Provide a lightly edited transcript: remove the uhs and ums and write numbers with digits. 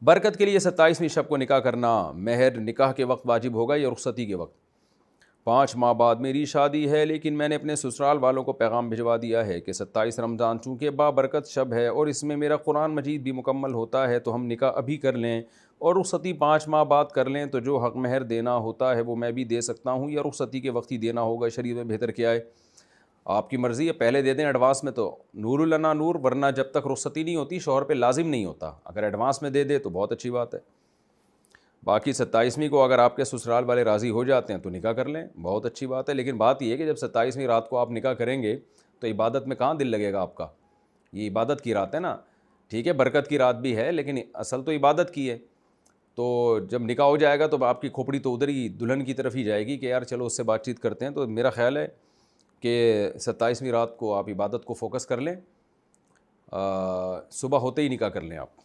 برکت کے لیے 27ویں شب کو نکاح کرنا مہر نکاح کے وقت واجب ہوگا یا رخصتی کے وقت؟ 5 ماہ بعد میری شادی ہے لیکن میں نے اپنے سسرال والوں کو پیغام بھجوا دیا ہے کہ 27 رمضان چونکہ بابرکت شب ہے اور اس میں میرا قرآن مجید بھی مکمل ہوتا ہے تو ہم نکاح ابھی کر لیں اور رخصتی 5 ماہ بعد کر لیں، تو جو حق مہر دینا ہوتا ہے وہ میں بھی دے سکتا ہوں یا رخصتی کے وقت ہی دینا ہوگا؟ شریعت میں بہتر کیا ہے؟ آپ کی مرضی ہے، پہلے دے دیں ایڈوانس میں تو نور لنا نور، ورنہ جب تک رخصتی نہیں ہوتی شوہر پہ لازم نہیں ہوتا، اگر ایڈوانس میں دے دے تو بہت اچھی بات ہے۔ باقی 27ویں کو اگر آپ کے سسرال والے راضی ہو جاتے ہیں تو نکاح کر لیں، بہت اچھی بات ہے، لیکن بات یہ ہے کہ جب 27ویں رات کو آپ نکاح کریں گے تو عبادت میں کہاں دل لگے گا آپ کا؟ یہ عبادت کی رات ہے نا، ٹھیک ہے برکت کی رات بھی ہے لیکن اصل تو عبادت کی ہے، تو جب نکاح ہو جائے گا تو آپ کی کھوپڑی تو ادھر ہی دلہن کی طرف ہی جائے گی کہ یار چلو اس سے بات چیت کرتے ہیں، تو میرا خیال ہے کہ 27ویں رات کو آپ عبادت کو فوکس کر لیں، صبح ہوتے ہی نکاح کر لیں آپ۔